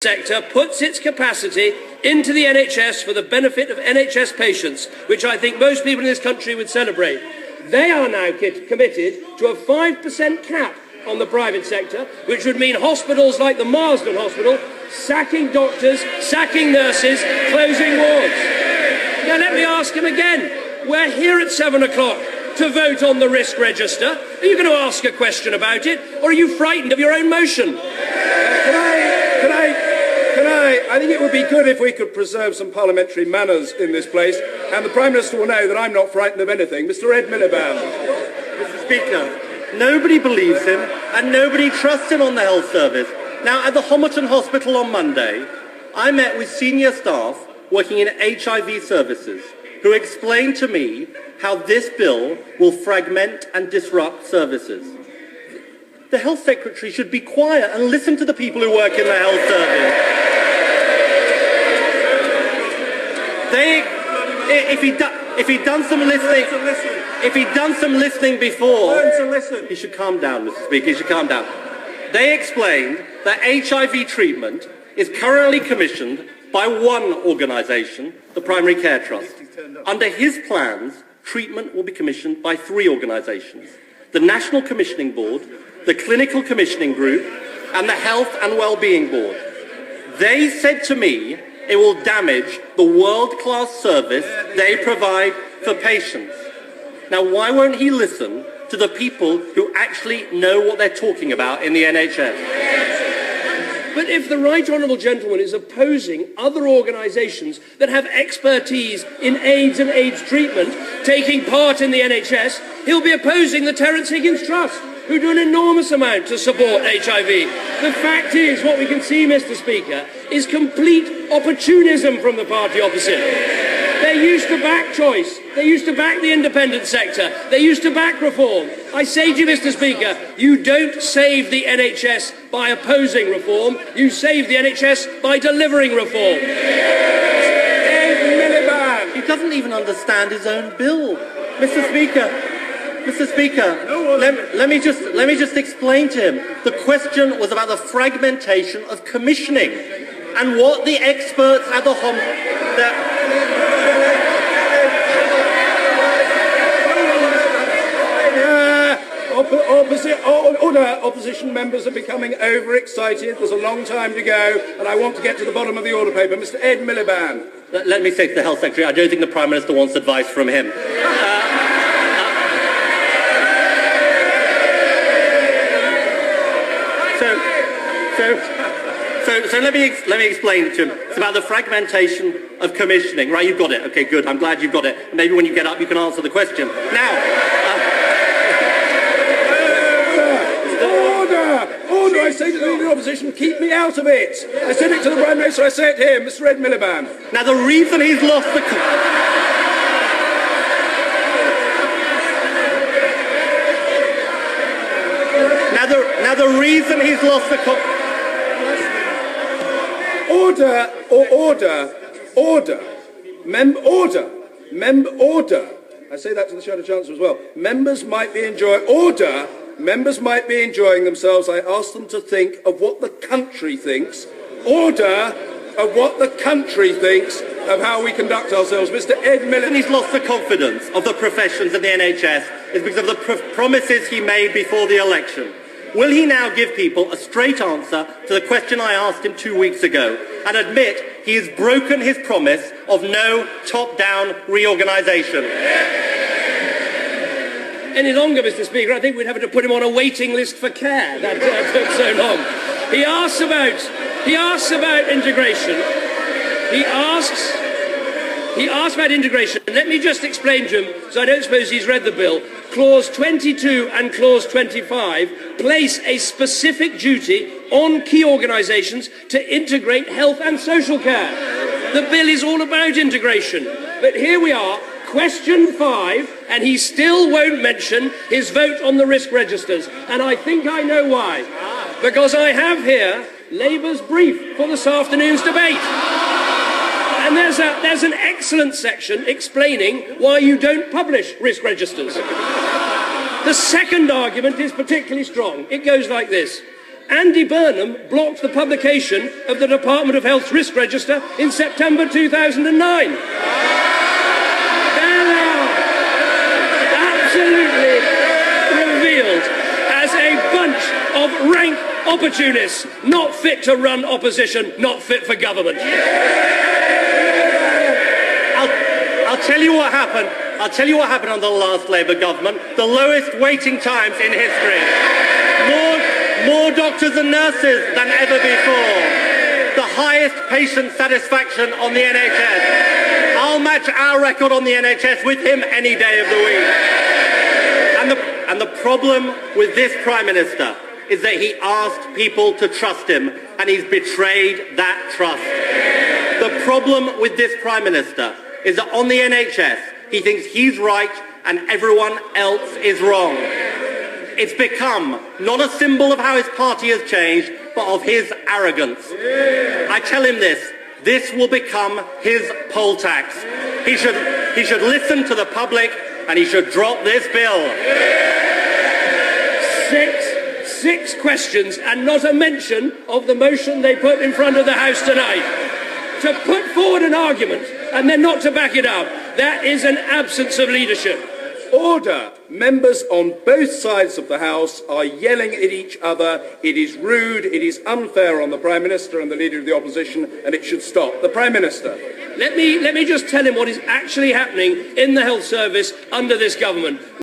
sector puts its capacity into the NHS for the benefit of NHS patients, which I think most people in this country would celebrate. They are now committed to a 5% cap on the private sector, which would mean hospitals like the Marsden Hospital sacking doctors, sacking nurses, closing wards. Now let me ask him again. We're here at 7 o'clock to vote on the risk register. Are you going to ask a question about it, or are you frightened of your own motion? I think it would be good if we could preserve some parliamentary manners in this place, and the Prime Minister will know that I'm not frightened of anything. Mr. Ed Miliband. Mr. Speaker, nobody believes him and nobody trusts him on the health service. Now, at the Homerton Hospital on Monday, I met with senior staff working in HIV services who explained to me how this bill will fragment and disrupt services. The Health Secretary should be quiet and listen to the people who work in the health service. If he'd done some listening before, he should calm down, Mr. Speaker. He should calm down. They explained that HIV treatment is currently commissioned by one organisation, the Primary Care Trust. Under his plans, treatment will be commissioned by 3 organisations: the National Commissioning Board, the Clinical Commissioning Group, and the Health and Wellbeing Board. They said to me it will damage the world-class service they provide for patients. Now, why won't he listen to the people who actually know what they're talking about in the NHS? But if the right honourable gentleman is opposing other organisations that have expertise in AIDS and AIDS treatment taking part in the NHS, he'll be opposing the Terence Higgins Trust, who do an enormous amount to support HIV. The fact is, what we can see, Mr. Speaker, is complete opportunism from the party opposite. They used to back choice. They used to back the independent sector. They used to back reform. I say to you, Mr. Speaker, you don't save the NHS by opposing reform. You save the NHS by delivering reform. He doesn't even understand his own bill. Mr. Speaker, let me just explain to him. The question was about the fragmentation of commissioning and what the experts at the Opposition members are becoming overexcited. There's a long time to go, and I want to get to the bottom of the order paper. Mr. Ed Miliband. Let me say to the Health Secretary, I don't think the Prime Minister wants advice from him. So let me explain it to him. It's about the fragmentation of commissioning. Right, you've got it. Okay, good. I'm glad you've got it. Maybe when you get up, you can answer the question. Now... Order! I say to the Leader of the Opposition, keep me out of it. I said it to the Prime Minister, I say it here, Mr. Ed Miliband. Now, the reason he's lost the... Now, the reason he's lost the... Order. I say that to the Shadow Chancellor as well. Members might be enjoying themselves. I ask them to think of what the country thinks. Order of what the country thinks of how we conduct ourselves. Mr. Ed Miliband. He's lost the confidence of the professions and the NHS is because of the promises he made before the election. Will he now give people a straight answer to the question I asked him 2 weeks ago and admit he has broken his promise of no top-down reorganisation? Any longer, Mr. Speaker, I think we'd have to put him on a waiting list for care. That took so long. He asks about integration. He asks about integration. Let me just explain to him, so I don't suppose he's read the bill. Clause 22 and Clause 25 place a specific duty on key organisations to integrate health and social care. The bill is all about integration. But here we are, question 5, and he still won't mention his vote on the risk registers. And I think I know why. Because I have here Labour's brief for this afternoon's debate. And there's an excellent section explaining why you don't publish risk registers. The second argument is particularly strong. It goes like this. Andy Burnham blocked the publication of the Department of Health's risk register in September 2009. There they are, absolutely revealed as a bunch of rank opportunists, not fit to run opposition, not fit for government. I'll tell you what happened. I'll tell you what happened under the last Labour government. The lowest waiting times in history. More doctors and nurses than ever before. The highest patient satisfaction on the NHS. I'll match our record on the NHS with him any day of the week. And the problem with this Prime Minister is that he asked people to trust him and he's betrayed that trust. The problem with this Prime Minister is that on the NHS, he thinks he's right and everyone else is wrong. It's become not a symbol of how his party has changed, but of his arrogance. I tell him this will become his poll tax. He should listen to the public and he should drop this bill. Six questions and not a mention of the motion they put in front of the House tonight. To put forward an argument and then not to back it up, that is an absence of leadership. Order. Members on both sides of the House are yelling at each other. It is rude, it is unfair on the Prime Minister and the Leader of the Opposition, and it should stop. The Prime Minister. Let me just tell him what is actually happening in the health service under this government.